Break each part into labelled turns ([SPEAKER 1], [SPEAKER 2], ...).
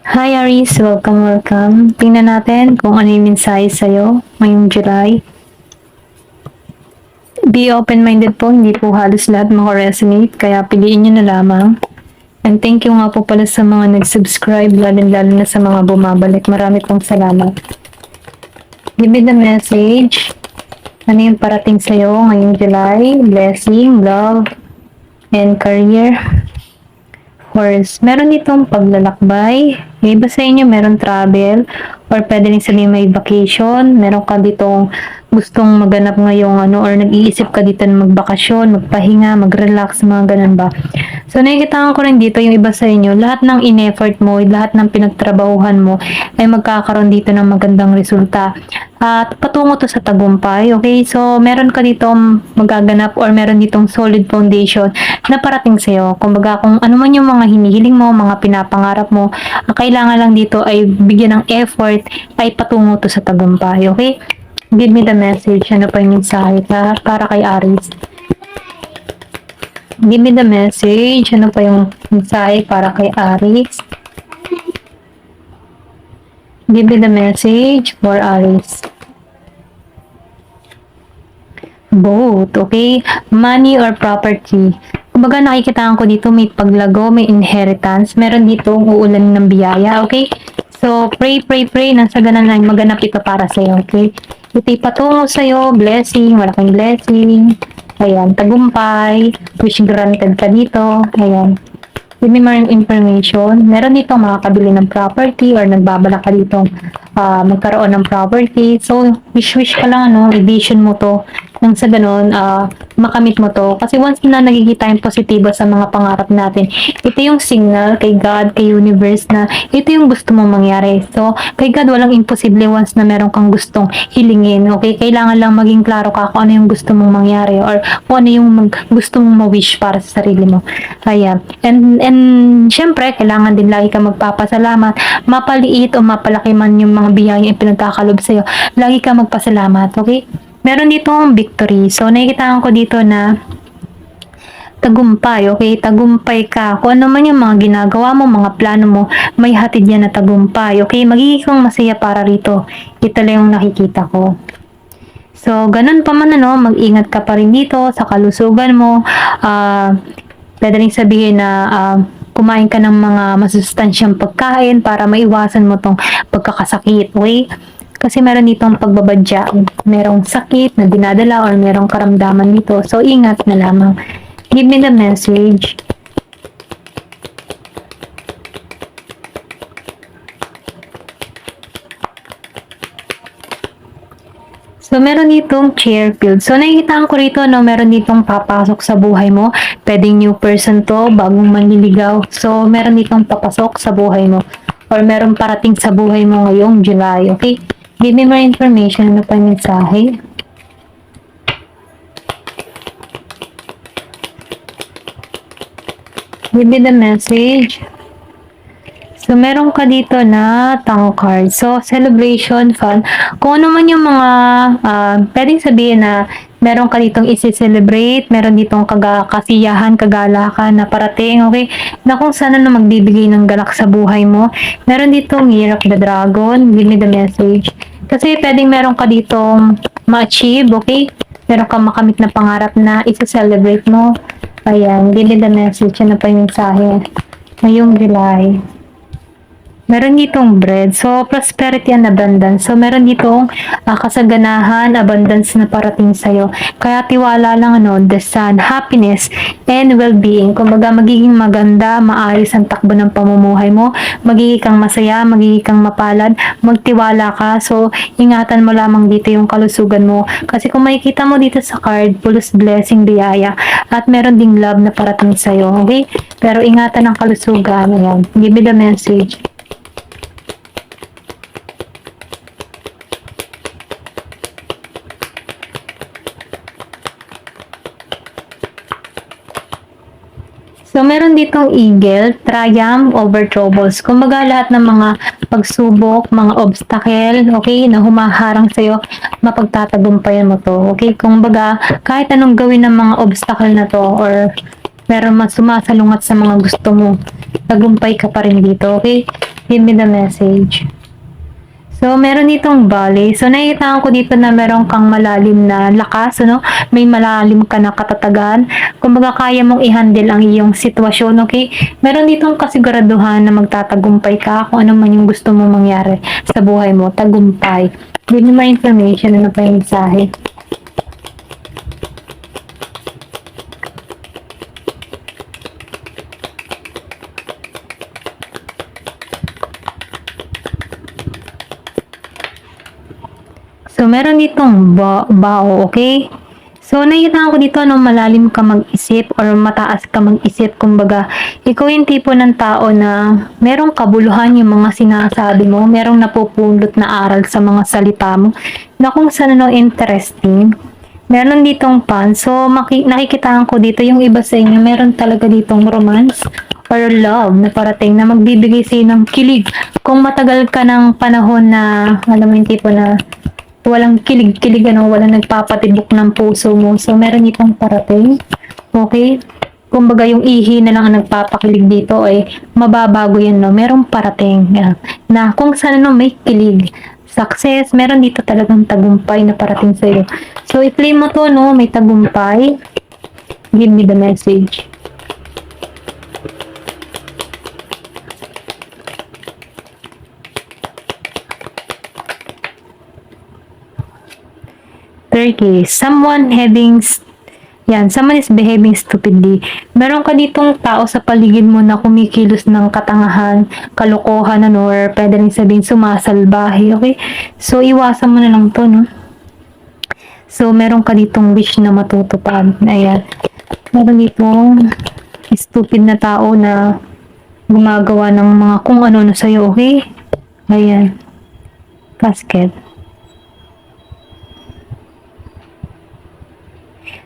[SPEAKER 1] Hi Aris, welcome. Tingnan natin kung ano yung mensahe sa'yo ngayong July. Be open-minded po, hindi po halos lahat makaresonate, kaya piliin nyo na lamang. And thank you nga po pala sa mga nag-subscribe, lalo na sa mga bumabalik. Marami pong salamat. Give me the message. Ano yung parating sa'yo ngayong July? Blessing, love, and career. Horse, meron ditong paglalakbay. May iba sa inyo meron travel or pwede rin sabihin may vacation. Meron ka ditong gustong maganap ngayong or nag-iisip ka dito na magbakasyon, magpahinga, mag-relax, mga ganun ba. So nakikita ko rin dito yung iba sa inyo, lahat ng in-effort mo, lahat ng pinagtrabahuhan mo ay magkakaroon dito ng magandang resulta. At patungo to sa tagumpay, okay? So meron ka ditong magaganap or meron ditong solid foundation na parating sa'yo. Kumbaga kung ano man yung mga hinihiling mo, mga pinapangarap mo, kailangan lang dito ay bigyan ng effort ay patungo to sa tagumpay, okay? Give me the message. Ano pa yung mensahe para kay Aries? Give me the message. Ano pa yung mensahe para kay Aries? Give me the message for Aries. Both, okay? Money or property. Kumbaga nakikitaan ko dito may paglago, may inheritance. Meron dito uulan ng biyaya, okay? So, pray. Nasa ganun lang, maganap ito para sa'yo, okay? Ito'y patungo sa'yo, blessing, malaking blessing. Ayan, tagumpay, wish granted ka dito. Ayan. Give me more information. Meron dito makakabili ng property or nagbabalak ka dito magkaroon ng property. So, wish ka lang, i-vision mo to. Nang sa ganun, makamit mo to. Kasi once na nagigita yung positibo sa mga pangarap natin, ito yung signal kay God, kay universe na ito yung gusto mong mangyari. So, kay God walang imposible once na meron kang gustong hilingin. Okay? Kailangan lang maging klaro ka kung ano yung gusto mong mangyari or kung ano yung gusto mong ma-wish para sa sarili mo. Ayan. And syempre, kailangan din lagi ka magpapasalamat. Mapaliit o mapalaki man yung mga biyaya yung pinagkakalob sa'yo, lagi ka magpasalamat. Okay? Meron dito ang victory. So, nakikitaan ko dito na tagumpay, okay? Tagumpay ka. Kung ano man yung mga ginagawa mo, mga plano mo, may hatid yan na tagumpay, okay? Magiging kang masaya para rito. Ito lang yung nakikita ko. So, ganun pa man, mag-ingat ka pa rin dito sa kalusugan mo. Pwede rin sabihin na kumain ka ng mga masustansyang pagkain para maiwasan mo tong pagkakasakit, okay? Kasi meron ditong pagbabadya, merong sakit na dinadala or merong karamdaman dito. So, ingat na lamang. Give me the message. So, meron ditong Chairfield. So, nakikita ko rito, meron ditong papasok sa buhay mo. Pwedeng new person to, bagong manliligaw. So, meron ditong papasok sa buhay mo. Or meron parating sa buhay mo ngayong July, okay? Give me more information. Ano pa yung mensahe? Give me the message. So, meron ka dito na tango card. So, celebration, fun. Kung ano man yung mga, pwedeng sabihin na meron ka ditong isi-celebrate, meron ditong kasiyahan, kagalakan na parating, okay? Na kung sana na magbibigay ng galak sa buhay mo. Meron ditong Year of the Dragon. Give me the message. Kasi pwedeng meron ka ditong ma-achieve, okay? Meron ka makamit na pangarap na isi-celebrate mo. Ayan, give me the message. Ano pa yung mensahe? Ngayong July. Meron ditong bread. So, prosperity and abundance. So, meron ditong kasaganahan, abundance na parating sa'yo. Kaya tiwala lang, the sun, happiness, and well-being. Kumbaga, magiging maganda, maayos ang takbo ng pamumuhay mo. Magiging kang masaya, magiging kang mapalad, magtiwala ka. So, ingatan mo lamang dito yung kalusugan mo. Kasi kung makikita mo dito sa card, pulos blessing, biyaya, at meron ding love na parating sa'yo. Okay? Pero ingatan ang kalusugan. Ayan. Give me the message. So, meron ditong eagle, triumph over troubles. Kumbaga, lahat ng mga pagsubok, mga obstacle, okay, na humaharang sa'yo, mapagtatagumpayan mo to. Okay, kumbaga, kahit anong gawin ng mga obstacle na to, or meron mas sumasalungat sa mga gusto mo, tagumpay ka pa rin dito, okay? Give me the message. So, meron ditong valley. So, nakikita ko dito na meron kang malalim na lakas, ano? May malalim ka na katatagan. Kumbaga, kaya mong i-handle ang iyong sitwasyon, okay? Meron ditong kasiguraduhan na magtatagumpay ka kung ano man yung gusto mong mangyari sa buhay mo. Tagumpay. Give me my information. Ano pa yung mensahe? So, meron ditong bao, okay? So, nakikita ko dito, no, malalim ka mag-isip or mataas ka mag-isip. Kumbaga, ikaw yung tipo ng tao na merong kabuluhan yung mga sinasabi mo, merong napupulot na aral sa mga salita mo, na kung saan, no, interesting. Meron ditong pan. So, nakikitaan ko dito, yung iba sa inyo, meron talaga ditong romance or love na parating na magbibigay sa'yo ng kilig. Kung matagal ka ng panahon na, alam mo yung tipo na walang kilig-kilig, ano, walang nagpapatibok ng puso mo. So, meron itong parating. Okay? Kumbaga, yung ihi na lang ang nagpapakilig dito, eh, mababago yan, no? Merong parating. Yeah. Na kung saan, no, may kilig. Success, meron dito talagang tagumpay na parating sa'yo. So, i-claim mo to, no? May tagumpay. Give me the message. Turkey, someone someone is behaving stupidly. Meron ka ditong tao sa paligid mo na kumikilos ng katangahan, kalokohan, ano, or pwede rin sabihin sumasalbahe, okay? So, iwasan mo na lang to, no? So, meron ka ditong wish na matutupad. Ayan. Meron ditong stupid na tao na gumagawa ng mga kung ano na sa'yo, okay? Ayan. Casket.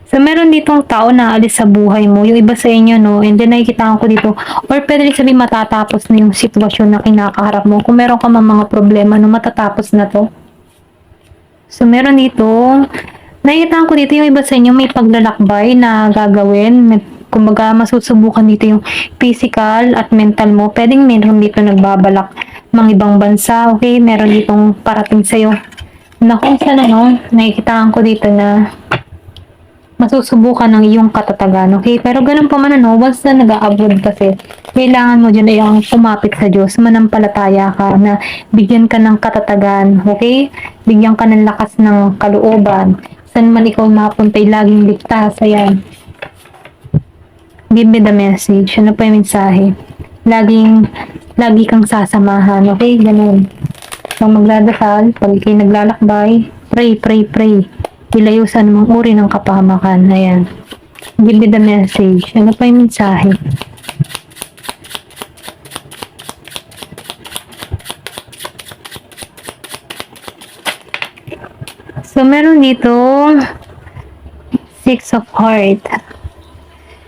[SPEAKER 1] So, meron ditong tao na alis sa buhay mo. Yung iba sa inyo, no? And then, nakikita ko dito. Or pwede rin sabihin matatapos na yung sitwasyon na kinakaharap mo. Kung meron ka mga problema, no? Matatapos na to. So, meron dito. Nakikita ko dito yung iba sa inyo may paglalakbay na gagawin. Kumbaga, masusubukan dito yung physical at mental mo. Pwedeng meron dito nagbabalak mga ibang bansa. Okay? Meron ditong parating sa'yo. Na kung saan, no? Nakikita ko dito na masusubukan ng iyong katatagan, okay? Pero ganun pa man, ano, once na nag-a-abroad kasi, kailangan mo dyan ay ang kumapit sa Diyos, manampalataya ka na bigyan ka ng katatagan, okay? Bigyan ka ng lakas ng kalooban. Saan man ikaw mapuntay, laging ligtas, ayan. Give me the message. Ano pa yung mensahe? Lagi kang sasamahan, okay? Ganun. So, magdadasal, pag ikay naglalakbay, pray. Ilayo sa anumang uri ng kapahamakan. Ayan. Give me the message. Ano pa yung mensahe? So, meron dito Six of Heart.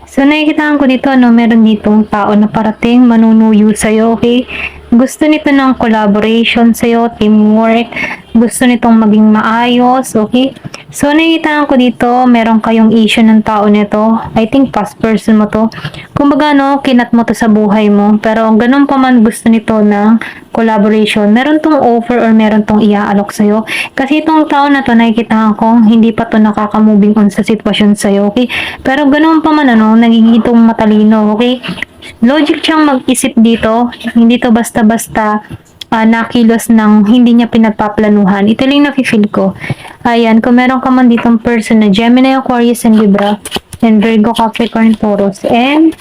[SPEAKER 1] So, nakikita ko dito, no, meron ditong tao na parating manunuyo sa'yo, okay? Gusto nito ng collaboration sa'yo, teamwork. Gusto nitong maging maayos, okay? So, nakikita ko dito, meron kayong issue ng tao nito. I think past person mo to. Kumbaga, no, kinat mo to sa buhay mo. Pero, ganun pa man gusto nito ng collaboration. Meron tong offer or meron tong iaalok sa'yo. Kasi itong tao na to, nakikita ko, hindi pa to nakaka-moving on sa sitwasyon sa'yo, okay? Pero, ganun pa man, ano, nagiging itong matalino, okay? Logic siyang mag-isip dito. Hindi to basta-basta nakilos ng hindi niya pinagpaplanuhan. Ito lang nafe-feel ko. Ayan, kung meron ka man ditong person na Gemini, Aquarius, and Libra, and Virgo, Capricorn, Taurus, and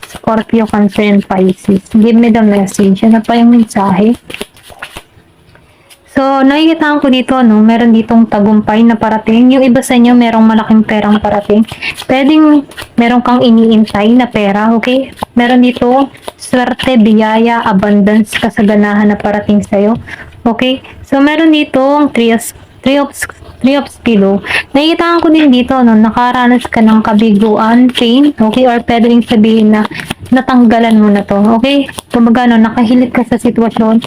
[SPEAKER 1] Scorpio, Cancer, and Pisces. Give me the message. Ano pa yung mensahe? So, nakikita ko dito, no, meron ditong tagumpay na parating. Yung iba sa inyo, merong malaking perang parating. Pwedeng meron kang iniintay na pera, okay? Meron dito, swerte, biyaya, abundance, kasaganahan na parating sa'yo. Okay? So, meron dito, three of Spilo. Nakikita ko din dito, no, nakaranas ka ng kabiguan, pain, okay? Or pwede rin sabihin na natanggalan mo na to, okay? Kumbaga, no, nakahilit ka sa sitwasyon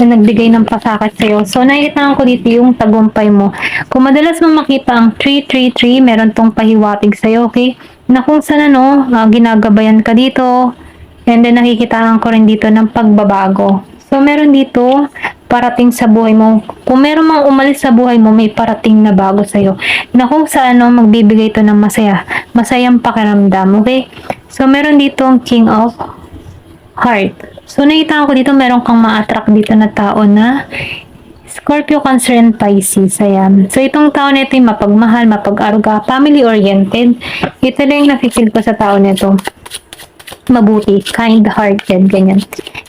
[SPEAKER 1] na nagbigay ng pasakit sa'yo. So, nakikita ko dito yung tagumpay mo. Kung madalas mo makita ang 333, meron tong pahiwatig sa'yo, okay? Na kung saan, ano, ginagabayan ka dito, and then nakikita ko rin dito ng pagbabago. So, So, meron dito, parating sa buhay mo. Kung meron mang umalis sa buhay mo, may parating na bago sa'yo. Na kung saan magbibigay ito ng masaya. Masayang pakiramdam, okay? So, meron dito ang King of Heart. So, nakita ko dito, meron kang ma-attract dito na tao na Scorpio, Cancer, and Pisces. Ayan. So, itong tao na ito yung mapagmahal, mapag-aruga, family-oriented. Ito lang yung nafe-feel ko sa tao na ito. Mabuti, kind-hearted, ganyan.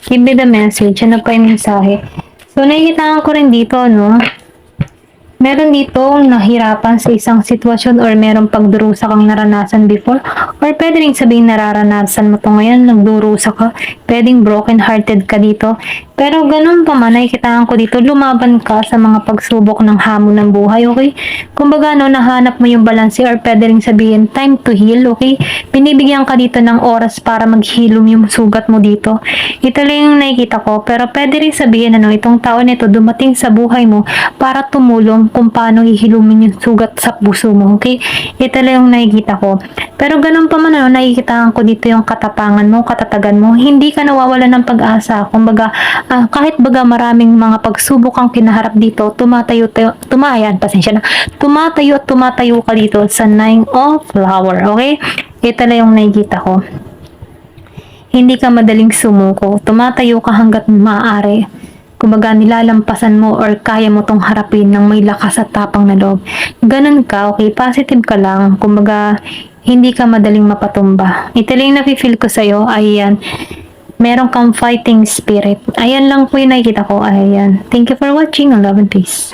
[SPEAKER 1] Give me the message. Ano pa yung mensahe? So, nakikita ko rin dito, no? Meron dito nahirapan sa isang sitwasyon or merong pagdurusa kang naranasan before, or pwede rin sabihin nararanasan mo to ngayon, nagdurusa ka, pwedeng broken hearted ka dito, pero ganun pa man, nakikitaan ko dito, lumaban ka sa mga pagsubok ng hamon ng buhay, okay? Kumbaga, no, nahanap mo yung balance, or pwede rin sabihin time to heal, okay? Binibigyan ka dito ng oras para maghilom yung sugat mo dito. Ito lang yung nakikita ko, pero pwede rin sabihin, ano, itong tao nito dumating sa buhay mo para tumulong kung paano hihilumin yung sugat sa puso mo, okay? Ito lang yung nakikita ko. Pero ganun pa man, ano, nakikita ko dito yung katapangan mo, katatagan mo. Hindi ka nawawala ng pag-asa. Kumbaga, kahit baga maraming mga pagsubok kang kinaharap dito, tumatayo ka dito sa Nine of Flower, okay? Ito lang yung nakikita ko. Hindi ka madaling sumuko. Tumatayo ka hanggat maaari. Kumbaga, nilalampasan mo or kaya mo tong harapin ng may lakas at tapang na loob. Ganun ka, okay? Positive ka lang. Kumbaga, hindi ka madaling mapatumba. Ito lang yung nafe-feel ko sa'yo. Ayan. Meron kang fighting spirit. Ayan lang po yung nakikita ko. Ayan. Thank you for watching. Love and peace.